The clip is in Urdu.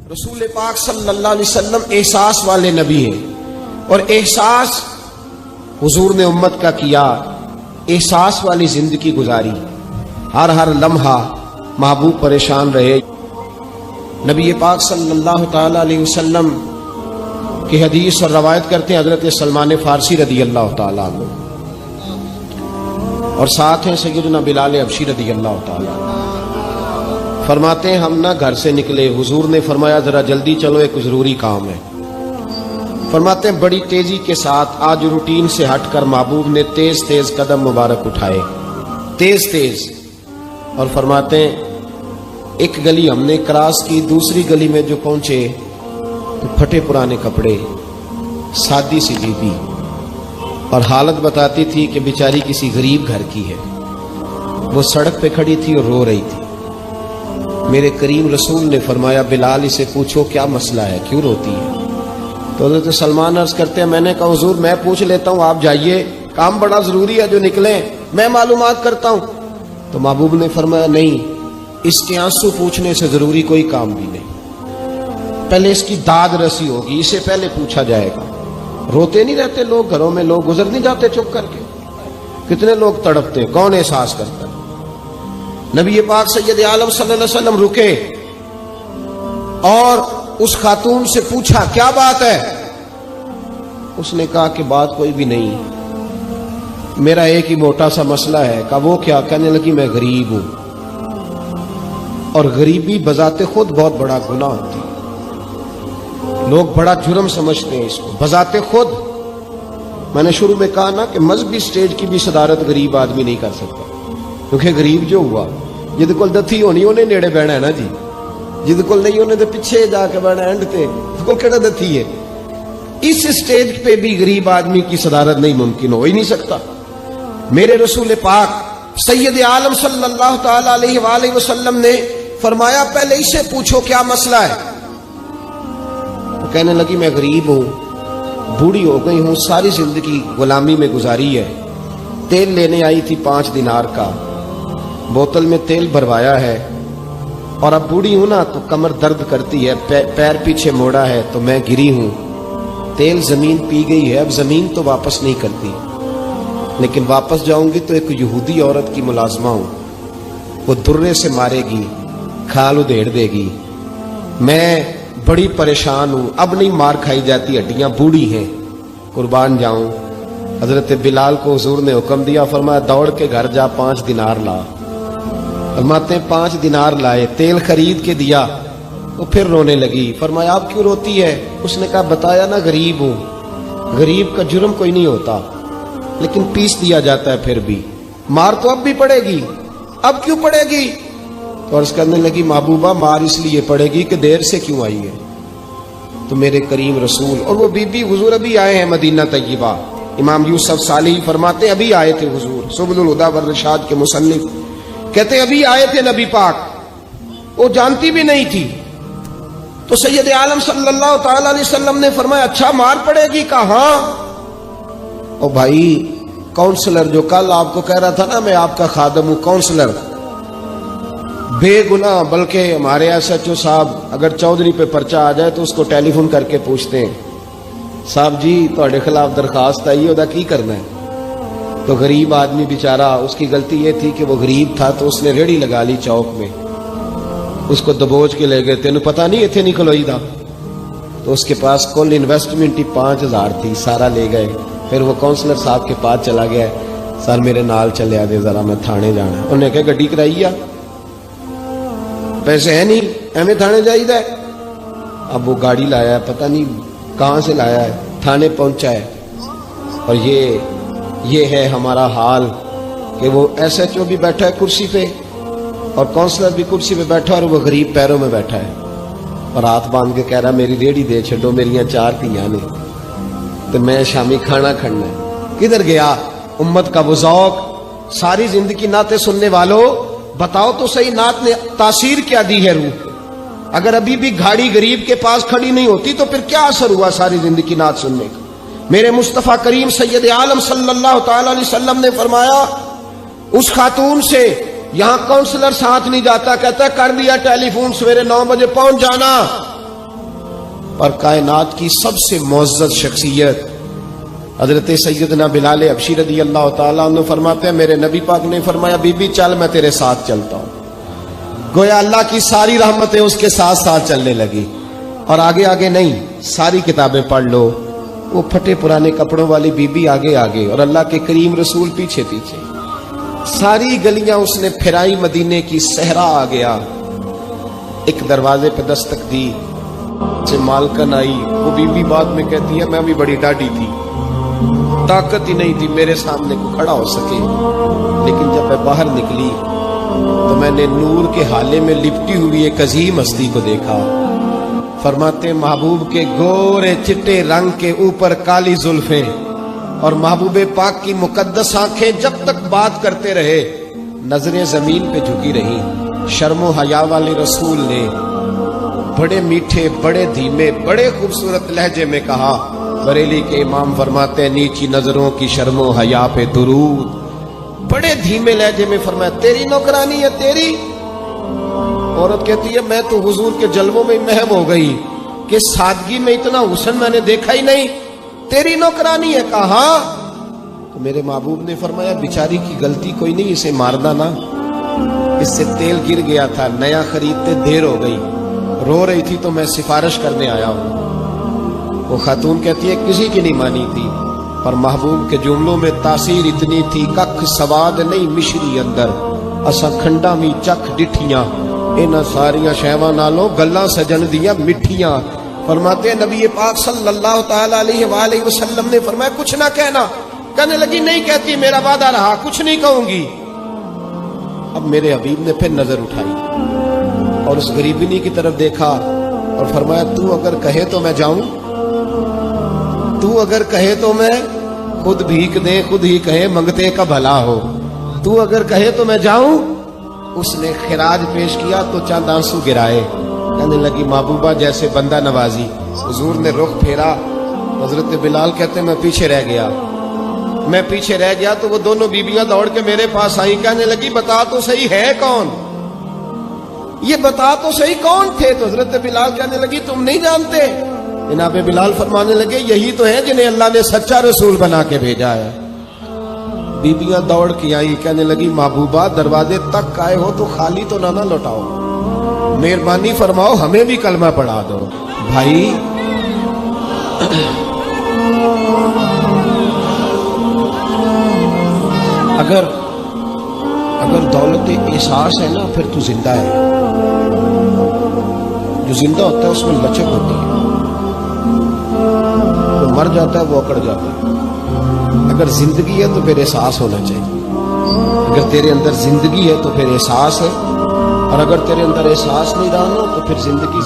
رسول پاک صلی اللہ علیہ وسلم احساس والے نبی ہیں، اور احساس حضور نے امت کا کیا، احساس والی زندگی گزاری، ہر لمحہ محبوب پریشان رہے۔ نبی پاک صلی اللہ تعالی علیہ وسلم کی حدیث اور روایت کرتے ہیں حضرت سلمان فارسی رضی اللہ تعالیٰ عنہ، اور ساتھ ہیں سیدنا بلال حبشی رضی اللہ تعالیٰ عنہ۔ فرماتے ہیں ہم نہ گھر سے نکلے، حضور نے فرمایا ذرا جلدی چلو، ایک ضروری کام ہے۔ فرماتے ہیں بڑی تیزی کے ساتھ آج روٹین سے ہٹ کر محبوب نے تیز تیز قدم مبارک اٹھائے، تیز تیز، اور فرماتے ہیں ایک گلی ہم نے کراس کی، دوسری گلی میں جو پہنچے تو پھٹے پرانے کپڑے، سادی سی بی بی، اور حالت بتاتی تھی کہ بیچاری کسی غریب گھر کی ہے۔ وہ سڑک پہ کھڑی تھی اور رو رہی تھی۔ میرے کریم رسول نے فرمایا بلال اسے پوچھو کیا مسئلہ ہے، کیوں روتی ہے؟ تو حضرت سلمان عرض کرتے ہیں میں نے کہا حضور میں پوچھ لیتا ہوں، آپ جائیے، کام بڑا ضروری ہے جو نکلیں، میں معلومات کرتا ہوں۔ تو محبوب نے فرمایا نہیں، اس کے آنسو پوچھنے سے ضروری کوئی کام بھی نہیں، پہلے اس کی داد رسی ہوگی، اسے پہلے پوچھا جائے گا۔ روتے نہیں رہتے لوگ گھروں میں، لوگ گزر نہیں جاتے چپ کر کے؟ کتنے لوگ تڑپتے، کون احساس کرتا ہے؟ نبی پاک سید عالم صلی اللہ علیہ وسلم رکے اور اس خاتون سے پوچھا کیا بات ہے؟ اس نے کہا کہ بات کوئی بھی نہیں، میرا ایک ہی موٹا سا مسئلہ ہے۔ کہا وہ کیا؟ کہنے لگی میں غریب ہوں، اور غریبی بذات خود بہت بڑا گناہ ہوتی ہے، لوگ بڑا جرم سمجھتے ہیں اس کو بذات خود۔ میں نے شروع میں کہا نا کہ مذہبی سٹیج کی بھی صدارت غریب آدمی نہیں کر سکتا، کیونکہ غریب جو ہوا جد کول دتھی ہونی انہیں نیڑے بہنا ہے نا جی، جد کول نہیں انہیں تو پیچھے جا کے بہنا اینڈ تے کول کیڑا دتھی ہے۔ اس سٹیج پہ بھی غریب آدمی کی صدارت نہیں ممکن ہو ہی نہیں سکتا۔ میرے رسول پاک سید عالم صلی اللہ تعالی علیہ وآلہ وسلم نے فرمایا پہلے اسے پوچھو کیا مسئلہ ہے۔ وہ کہنے لگی میں غریب ہوں، بوڑھی ہو گئی ہوں، ساری زندگی غلامی میں گزاری ہے، تیل لینے آئی تھی 5 دینار کا، بوتل میں تیل بھروایا ہے، اور اب بوڑھی ہوں نا تو کمر درد کرتی ہے، پیر پیچھے موڑا ہے تو میں گری ہوں، تیل زمین پی گئی ہے، اب زمین تو واپس نہیں کرتی، لیکن واپس جاؤں گی تو ایک یہودی عورت کی ملازمہ ہوں، وہ درے سے مارے گی، کھال ادھیڑ دے گی، میں بڑی پریشان ہوں، اب نہیں مار کھائی جاتی، ہڈیاں بوڑھی ہیں، قربان جاؤں۔ حضرت بلال کو حضور نے حکم دیا، فرمایا دوڑ کے گھر جا 5 دینار لا۔ فرماتے ہیں 5 دینار لائے، تیل خرید کے دیا، وہ پھر رونے لگی۔ فرمایا آپ کیوں روتی ہے؟ اس نے کہا بتایا نا غریب ہوں، غریب کا جرم کوئی نہیں ہوتا، لیکن پیس دیا جاتا ہے، پھر بھی مار تو اب بھی پڑے گی، اب کیوں پڑے گی؟ اور اس کرنے لگی محبوبہ مار اس لیے پڑے گی کہ دیر سے کیوں آئی ہے۔ تو میرے کریم رسول اور وہ بی بی حضور ابھی آئے ہیں مدینہ طیبہ، امام یوسف صالحی فرماتے ابھی آئے تھے حضور، سبل الہدی والرشاد کے مصنف کہتے ابھی آئے تھے نبی پاک، وہ جانتی بھی نہیں تھی۔ تو سید عالم صلی اللہ تعالی علیہ وسلم نے فرمایا اچھا مار پڑے گی؟ کہا ہاں۔ او بھائی کونسلر جو کل آپ کو کہہ رہا تھا نا میں آپ کا خادم ہوں، کونسلر بے گناہ، بلکہ ہمارے SHO صاحب اگر چودھری پہ پرچہ آ جائے تو اس کو ٹیلی فون کر کے پوچھتے ہیں صاحب جی تہاڈے خلاف درخواست آئی ہے، کی کرنا ہے؟ تو غریب آدمی بیچارہ، اس کی غلطی یہ تھی کہ وہ غریب تھا تو اس نے ریڑھی لگا لی چوک میں، اس کو دبوچ کے لے گئے، تینوں پتہ نہیں ایتھے نہیں کھلوئی دا، تو اس کے پاس کل انویسٹمنٹ ہی 5000 تھی، سارا لے گئے۔ پھر وہ کونسلر صاحب کے پاس چلا گیا، سر میرے نال چلے آ دے ذرا میں تھانے جانا ہے۔ انہوں نے کہا گڈی کرائی آ، پیسے ہیں نہیں ایویں تھانے جائی دا ہے۔ اب وہ گاڑی لایا ہے، پتہ نہیں کہاں سے لایا ہے، تھانے پہنچا ہے، اور یہ ہے ہمارا حال کہ وہ SHO بھی بیٹھا ہے کرسی پہ اور کونسلر بھی کرسی پہ بیٹھا، اور وہ غریب پیروں میں بیٹھا ہے اور ہاتھ باندھ کے کہہ رہا میری ریڑھی دے چھڈو، میریاں 4 دھیاں نے تو میں شامی کھانا کھڑنا ہے۔ کدھر گیا امت کا وہ ذوق؟ ساری زندگی نعتیں سننے والوں بتاؤ تو صحیح نعت نے تاثیر کیا دی ہے روح؟ اگر ابھی بھی گھاڑی غریب کے پاس کھڑی نہیں ہوتی تو پھر کیا اثر ہوا ساری زندگی نعت سننے کا؟ میرے مصطفیٰ کریم سید عالم صلی اللہ تعالی علیہ وسلم نے فرمایا اس خاتون سے یہاں کونسلر ساتھ نہیں جاتا، کہتا ہے کر دیا ٹیلی فون، سویرے 9 بجے پہنچ جانا، اور کائنات کی سب سے معزز شخصیت حضرت سیدنا بلال حبشی رضی اللہ تعالیٰ عنہ فرماتے ہیں میرے نبی پاک نے فرمایا بی بی چل میں تیرے ساتھ چلتا ہوں. گویا اللہ کی ساری رحمتیں اس کے ساتھ ساتھ چلنے لگی. اور آگے آگے نہیں، ساری کتابیں پڑھ لو، وہ پھٹے پرانے کپڑوں والی بی بی آگے آگے اور اللہ کے کریم رسول پیچھے پیچھے. ساری گلیاں اس نے پھرائی، مدینے کی صحرا آ گیا. ایک دروازے پہ دستک دی سے مالکن آئی. وہ بی بی بعد میں کہتی ہے میں بھی بڑی ڈاڈی تھی، طاقت ہی نہیں تھی میرے سامنے کو کھڑا ہو سکے، لیکن جب میں باہر نکلی تو میں نے نور کے حالے میں لپٹی ہوئی ایک عظیم ہستی کو دیکھا. فرماتے محبوب کے گورے چٹے رنگ کے اوپر کالی زلفیں اور محبوب پاک کی مقدس آنکھیں جب تک بات کرتے رہے نظریں زمین پہ جھکی رہی. شرم و حیا والے رسول نے بڑے میٹھے، بڑے دھیمے، بڑے خوبصورت لہجے میں کہا. بریلی کے امام فرماتے ہیں نیچی نظروں کی شرم و حیا پہ درود. بڑے دھیمے لہجے میں فرمایا تیری نوکرانی ہے تیری. عورت کہتی ہے میں تو حضور کے جلووں میں محو ہو گئی کہ سادگی میں اتنا حسن میں نے دیکھا ہی نہیں، تیری نوکرانی ہے. کہا تو میرے محبوب نے فرمایا بیچاری کی غلطی کوئی نہیں، اسے مارنا نا، اس سے تیل گر گیا تھا، نیا خریدتے دیر ہو گئی، رو رہی تھی تو میں سفارش کرنے آیا ہوں. وہ خاتون کہتی ہے کسی کی نہیں مانی تھی، پر محبوب کے جملوں میں تاثیر اتنی تھی ککھ سواد نہیں مشری اندر اساں کھنڈا می چکھ ڈٹھیاں انہاں ساریاں شہواں نالوں گلاں سجن دیاں مٹھیاں. فرماتے ہیں نبی پاک صلی اللہ تعالی علیہ وآلہ وسلم نے فرمایا کچھ نہ کہنا. کہنے لگی نہیں کہتی، میرا وعدہ رہا کچھ نہیں کہوں گی. اب میرے حبیب نے پھر نظر اٹھائی اور اس غریبنی کی طرف دیکھا اور فرمایا تو اگر کہے تو میں جاؤں، تو اگر کہے تو میں خود بھیک دے خود ہی کہے منگتے کا بھلا ہو، تو اگر کہے تو میں جاؤں. اس نے خراج پیش کیا تو چند آنسو گرائے. کہنے لگی محبوبہ جیسے بندہ نوازی. حضور نے رخ پھیرا. حضرت بلال کہتے میں پیچھے رہ گیا تو وہ دونوں بیبیاں دوڑ کے میرے پاس آئی. کہنے لگی بتا تو صحیح ہے کون، یہ بتا تو صحیح کون تھے. تو حضرت بلال کہنے لگی تم نہیں جانتے. جناب بلال فرمانے لگے یہی تو ہیں جنہیں اللہ نے سچا رسول بنا کے بھیجا ہے. بیبیاں دوڑ کے آئی. کہنے لگی محبوبہ دروازے تک آئے ہو تو خالی تو نہ لوٹاؤ، مہربانی فرماؤ ہمیں بھی کلمہ پڑھا دو. بھائی اگر دولت احساس ہے نا پھر تو زندہ ہے. جو زندہ ہوتا ہے اس میں لچک ہوتی ہے، جو مر جاتا ہے وہ اکڑ جاتا ہے. اگر زندگی ہے تو پھر احساس ہونا چاہیے. اگر تیرے اندر زندگی ہے تو پھر احساس ہے، اور اگر تیرے اندر احساس نہیں رہا نا تو پھر زندگی